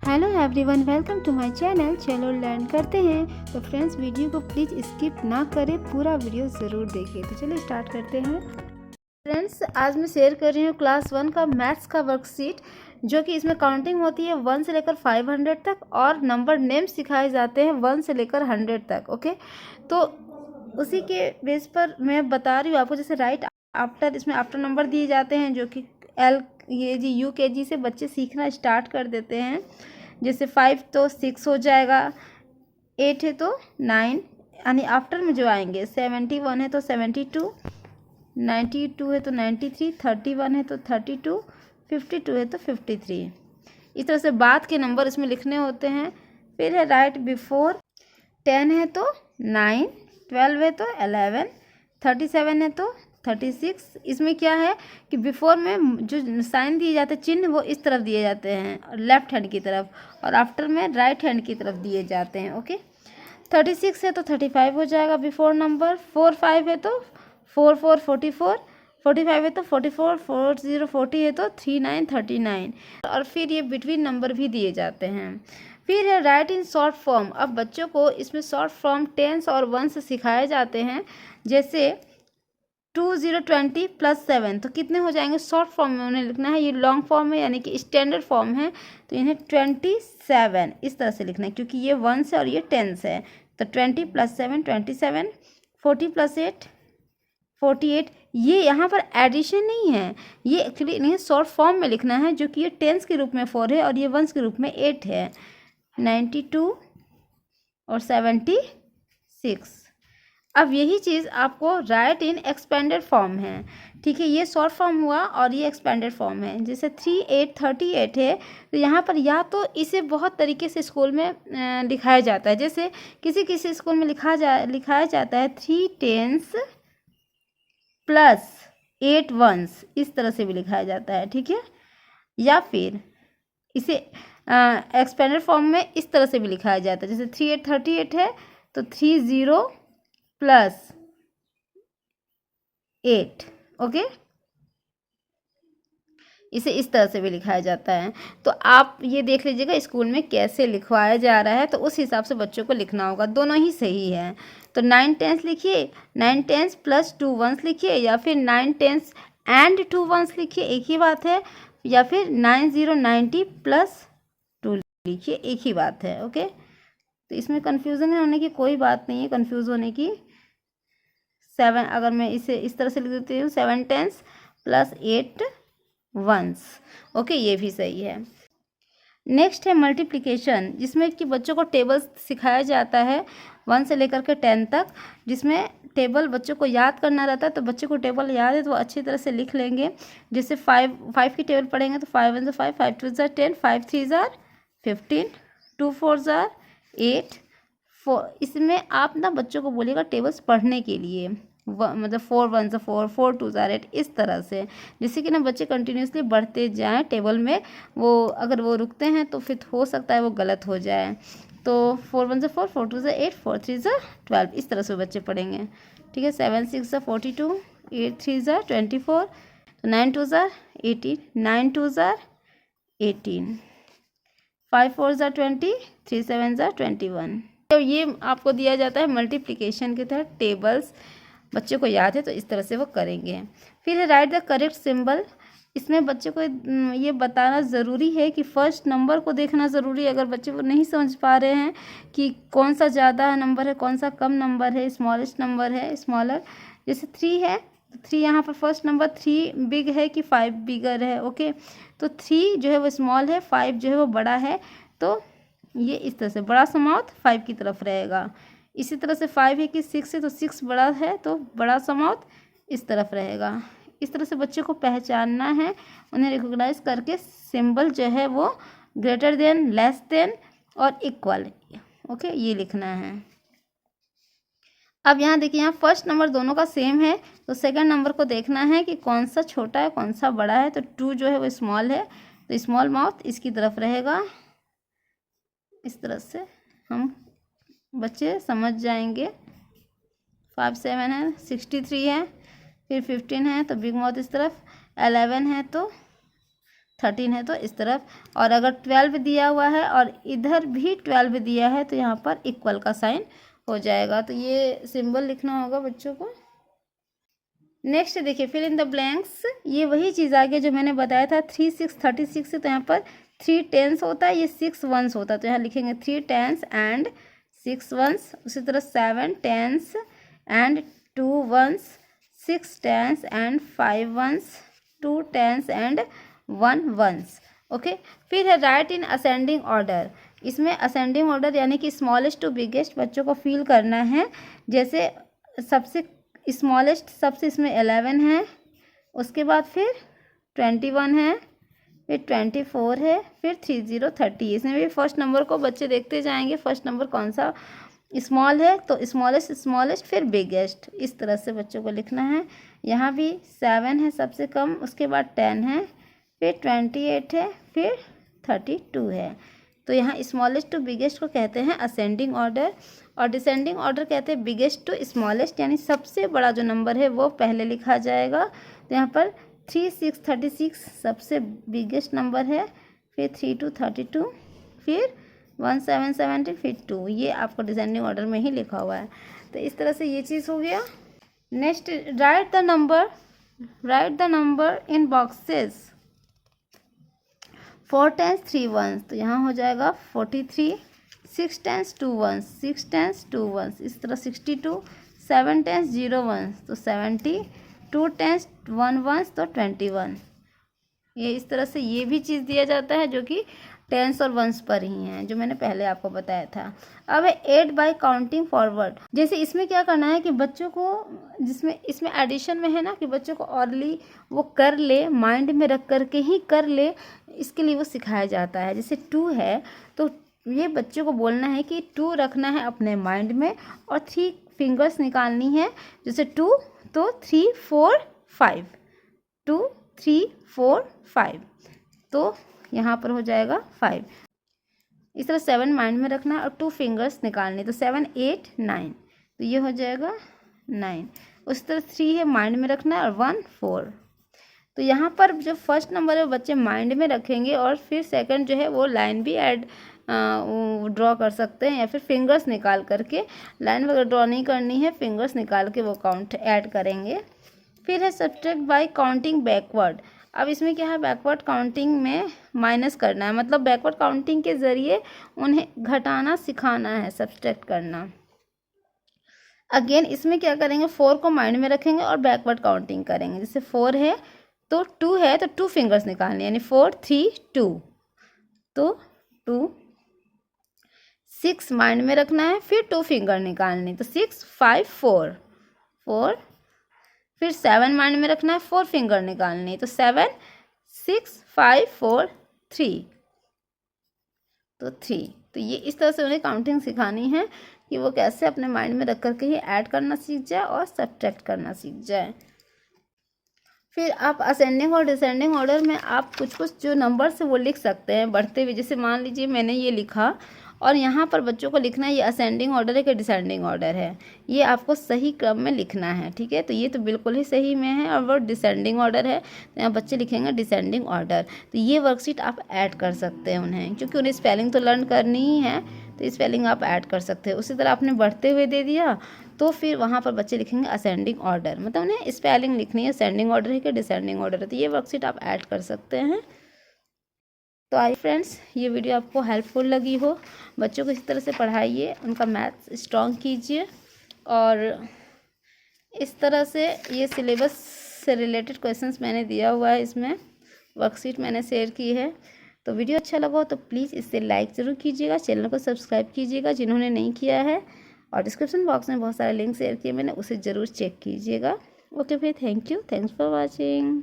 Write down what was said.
Hello everyone, welcome to my channel. चलो learn करते हैं। तो फ्रेंड्स, वीडियो को प्लीज़ स्किप ना करें, पूरा वीडियो ज़रूर देखिए। तो चलिए स्टार्ट करते हैं। फ्रेंड्स, आज मैं शेयर कर रही हूँ क्लास 1 का मैथ्स का वर्कशीट, जो कि इसमें काउंटिंग होती है 1 से लेकर 500 तक और नंबर नेम सिखाए जाते हैं 1 से लेकर 100 तक। ओके, तो उसी के बेस पर मैं बता रही हूँ आपको। जैसे राइट आफ्टर, इसमें आफ्टर नंबर दिए जाते हैं, जो कि UKG से बच्चे सीखना स्टार्ट कर देते हैं। जैसे 5 तो 6 हो जाएगा, 8 है तो 9, यानी आफ्टर में जो आएंगे 71 है तो 72, 92 है तो 93, 31 है तो 32, 52 है तो 53। इस तरह से बाद के नंबर इसमें लिखने होते हैं। फिर है राइट बिफोर, 10 है तो 9, 12 है तो 11, 37 है तो 36। इसमें क्या है कि बिफोर में जो साइन दिए जाते हैं, चिन्ह, वो इस तरफ दिए जाते हैं लेफ्ट हैंड की तरफ, और आफ्टर में राइट हैंड की तरफ दिए जाते हैं। ओके, 36 है तो 35 हो जाएगा बिफोर नंबर, 45 है तो 44, 44, 45 है तो 44, 40, 40 है तो 39, 39, और फिर ये बिटवीन नंबर भी दिए जाते हैं। फिर है राइट इन शॉर्ट फॉर्म। अब बच्चों को इसमें शॉर्ट फॉर्म टेंस और वंस सिखाए जाते हैं। जैसे 2020 + 7 तो कितने हो जाएंगे? शॉर्ट फॉर्म में उन्हें लिखना है। ये लॉन्ग फॉर्म है, यानी कि स्टैंडर्ड फॉर्म है, तो इन्हें 27 इस तरह से लिखना है, क्योंकि ये वंस है और ये टेंस है। तो 20 + 7 27, 40 + 8 48। ये यहाँ पर एडिशन नहीं है, ये एक्चुअली इन्हें शॉर्ट फॉर्म में लिखना है, जो कि ये टेंस के रूप में 4 है और ये वंस के रूप में 8 है। 92 और 76। अब यही चीज़ आपको राइट इन एक्सपेंडेड फॉर्म है। ठीक है, ये शॉर्ट फॉर्म हुआ और ये एक्सपेंडेड फॉर्म है। जैसे 3838 है, तो यहाँ पर या तो इसे बहुत तरीके से स्कूल में लिखाया जाता है। जैसे किसी किसी स्कूल में लिखाया जाता है 3 10s + 8 1s, इस तरह से भी लिखाया जाता है। ठीक है, या फिर इसे एक्सपेंडेड फॉर्म में इस तरह से भी लिखाया जाता है। जैसे 3838 है तो 30 + 8। ओके, इसे इस तरह से भी लिखाया जाता है। तो आप ये देख लीजिएगा स्कूल में कैसे लिखवाया जा रहा है, तो उस हिसाब से बच्चों को लिखना होगा। दोनों ही सही है। तो 9 10s लिखिए, 9 10s + 2 1s लिखिए, या फिर 9 10s and 2 1s लिखिए, एक ही बात है। या फिर 90 + 2 लिखिए, एक ही बात है। ओके, तो इसमें कन्फ्यूज़न होने की कोई बात नहीं है, कन्फ्यूज़ होने की। 7, अगर मैं इसे इस तरह से लिख देती हूँ, 7 10s + 8 1s। ओके, ये भी सही है। नेक्स्ट है मल्टीप्लिकेशन, जिसमें कि बच्चों को टेबल्स सिखाया जाता है 1 से लेकर के 10 तक, जिसमें टेबल बच्चों को याद करना रहता है। तो बच्चे को टेबल याद है तो वो अच्छी तरह से लिख लेंगे। जैसे 5 की टेबल पढ़ेंगे तो 5 1 5, 5 2 10, 5 3 15, 2 4 8 4। इसमें आप ना बच्चों को बोलिएगा टेबल्स पढ़ने के लिए, मतलब 4 1 4, 4 2 8, इस तरह से, जिससे कि ना बच्चे कंटिन्यूसली बढ़ते जाएं टेबल में। वो अगर वो रुकते हैं तो फिर हो सकता है वो गलत हो जाए। तो 4 1 4, 4 2 8, 4 3 12, इस तरह से बच्चे पढ़ेंगे। ठीक है, 7 6 42, 8 3 24, तो 9 2 18, 9 2 18, 5 4 20, 3 7 21। तो ये आपको दिया जाता है मल्टीप्लिकेशन के तहत टेबल्स। बच्चे को याद है तो इस तरह से वो करेंगे। फिर है राइट द करेक्ट सिंबल। इसमें बच्चे को ये बताना ज़रूरी है कि फर्स्ट नंबर को देखना ज़रूरी है। अगर बच्चे को नहीं समझ पा रहे हैं कि कौन सा ज़्यादा नंबर है, कौन सा कम नंबर है, स्मॉलेस्ट नंबर है, स्मॉलर, जैसे 3 है तो 3 यहाँ पर फर्स्ट नंबर 3 बिग है कि 5 बिगर है। ओके, तो 3 जो है वो स्मॉल है, 5 जो है वो बड़ा है। तो ये इस तरह से बड़ा सा माउथ 5 की तरफ रहेगा। इसी तरह से 5 है कि 6 है तो 6 बड़ा है, तो बड़ा सा माउथ इस तरफ रहेगा। इस तरह से बच्चे को पहचानना है, उन्हें रिकॉग्नाइज करके सिंबल जो है वो ग्रेटर देन, लेस देन और इक्वल, ओके, ये लिखना है। अब यहाँ देखिए, यहाँ फर्स्ट नंबर दोनों का सेम है, तो सेकंड नंबर को देखना है कि कौन सा छोटा है कौन सा बड़ा है। तो 2 जो है वो स्मॉल है, तो स्मॉल माउथ इसकी तरफ रहेगा। इस तरह से हम बच्चे समझ जाएंगे। 5 7 है, 63 है, फिर 15 है तो बिग माउथ इस तरफ, 11 है तो 13 है तो इस तरफ, और अगर 12 दिया हुआ है और इधर भी 12 दिया है तो यहाँ पर इक्वल का साइन हो जाएगा। तो ये सिंबल लिखना होगा बच्चों को। नेक्स्ट देखिए फिल इन द ब्लैंक्स, ये वही चीज़ आ गया जो मैंने बताया था। 3 6 36 है तो यहाँ पर 3 10s होता है, ये 6 1s होता है, तो यहाँ लिखेंगे 3 10s एंड 6 1s। उसी तरह 7 10s and 2 1s, 6 10s and 5 1s, 2 10s and 1 1s। Okay, फिर है राइट इन असेंडिंग ऑर्डर। इसमें असेंडिंग ऑर्डर यानी कि स्मॉलेस्ट टू बिगेस्ट बच्चों को फील करना है। जैसे सबसे स्मॉलेस्ट सबसे इसमें 11 है, उसके बाद फिर 21 है, फिर 24 है, फिर 30 30। इसमें भी फर्स्ट नंबर को बच्चे देखते जाएंगे, फर्स्ट नंबर कौन सा स्मॉल है तो स्मॉलेस्ट स्मॉलेस्ट फिर बिगेस्ट, इस तरह से बच्चों को लिखना है। यहाँ भी 7 है सबसे कम, उसके बाद 10 है, फिर 28 है, फिर 32 है। तो यहाँ स्मॉलेस्ट टू बिगेस्ट को कहते हैं असेंडिंग ऑर्डर, और डिसेंडिंग ऑर्डर कहते हैं बिगेस्ट टू स्मॉलेस्ट, यानी सबसे बड़ा जो नंबर है वो पहले लिखा जाएगा। तो यहाँ पर 3 6 36 सबसे बिगेस्ट नंबर है, फिर 3 2 32, फिर 1 7 70, फिर 2। ये आपको डिसेंडिंग ऑर्डर में ही लिखा हुआ है। तो इस तरह से ये चीज़ हो गया। Next right the number in boxes. 4 10s 3 1s तो यहाँ हो जाएगा 43, 6 10s 2 1s, 6 10s 2 1s, इस तरह 62, 7 10s 0 1s तो 70, 2 10s 1 1s तो 21। ये इस तरह से ये भी चीज़ दिया जाता है जो कि टेंस और वंस पर ही हैं, जो मैंने पहले आपको बताया था। अब है एड बाय काउंटिंग फॉरवर्ड। जैसे इसमें क्या करना है कि बच्चों को, जिसमें इसमें एडिशन में है ना कि बच्चों को ऑरली वो कर ले, माइंड में रख करके ही कर ले, इसके लिए वो सिखाया जाता है। जैसे 2 है तो ये बच्चों को बोलना है कि 2 रखना है अपने माइंड में और 3 फिंगर्स निकालनी है। जैसे 2 तो 3 4 5, 2 3 4 5 तो यहाँ पर हो जाएगा 5। इस तरह 7 माइंड में रखना है और 2 फिंगर्स निकालने, तो 7 8 9 तो ये हो जाएगा 9। उस तरह 3 है माइंड में रखना है और 1 4। तो यहाँ पर जो फर्स्ट नंबर है वो बच्चे माइंड में रखेंगे और फिर सेकंड जो है वो लाइन भी ऐड ड्रॉ कर सकते हैं, या फिर फिंगर्स निकाल करके, लाइन वगैरह ड्रॉ नहीं करनी है, फिंगर्स निकाल के वो काउंट ऐड करेंगे। फिर है सब्ट्रैक्ट बाय काउंटिंग बैकवर्ड। अब इसमें क्या है, बैकवर्ड काउंटिंग में माइनस करना है, मतलब बैकवर्ड काउंटिंग के ज़रिए उन्हें घटाना सिखाना है, सब्ट्रैक्ट करना। अगेन इसमें क्या करेंगे, 4 को माइंड में रखेंगे और बैकवर्ड काउंटिंग करेंगे। जैसे 4 है तो 2 है तो 2 फिंगर्स निकालने, यानी 4 3 2 तो 2। 6 माइंड में रखना है, फिर 2 फिंगर निकालने, तो 6 5 4 4। फिर 7 माइंड में रखना है, 4 फिंगर निकालने, तो 7 6 5 4 3 तो 3। तो ये इस तरह से उन्हें काउंटिंग सिखानी है कि वो कैसे अपने माइंड में रख करके ही ऐड करना सीख जाए और सब्ट्रैक्ट करना सीख जाए। फिर आप असेंडिंग और डिसेंडिंग ऑर्डर में आप कुछ कुछ जो नंबर्स है वो लिख सकते हैं बढ़ते हुए। जैसे मान लीजिए मैंने ये लिखा और यहाँ पर बच्चों को लिखना है ये असेंडिंग ऑर्डर है कि डिसेंडिंग ऑर्डर है, ये आपको सही क्रम में लिखना है, ठीक है। तो ये तो बिल्कुल ही सही में है और वो डिसेंडिंग ऑर्डर है, तो यहाँ बच्चे लिखेंगे डिसेंडिंग ऑर्डर। तो ये वर्कशीट आप ऐड कर सकते हैं उन्हें, क्योंकि उन्हें स्पेलिंग तो लर्न करनी ही है, तो स्पेलिंग आप ऐड कर सकते हैं। उसी तरह आपने बढ़ते हुए दे दिया तो फिर वहाँ पर बच्चे लिखेंगे असेंडिंग ऑर्डर, मतलब उन्हें स्पेलिंग लिखनी है असेंडिंग ऑर्डर है कि डिसेंडिंग ऑर्डर है, तो ये वर्कशीट आप ऐड कर सकते हैं। तो आई फ्रेंड्स, ये वीडियो आपको हेल्पफुल लगी हो, बच्चों को इस तरह से पढ़ाइए, उनका मैथ्स स्ट्रॉन्ग कीजिए, और इस तरह से ये सिलेबस से रिलेटेड क्वेश्चंस मैंने दिया हुआ है, इसमें वर्कशीट मैंने शेयर की है। तो वीडियो अच्छा लगा हो तो प्लीज़ इसे लाइक ज़रूर कीजिएगा, चैनल को सब्सक्राइब कीजिएगा जिन्होंने नहीं किया है, और डिस्क्रिप्शन बॉक्स में बहुत सारे लिंक शेयर किए मैंने, उसे ज़रूर चेक कीजिएगा। ओके फिर, thank you, thanks for watching.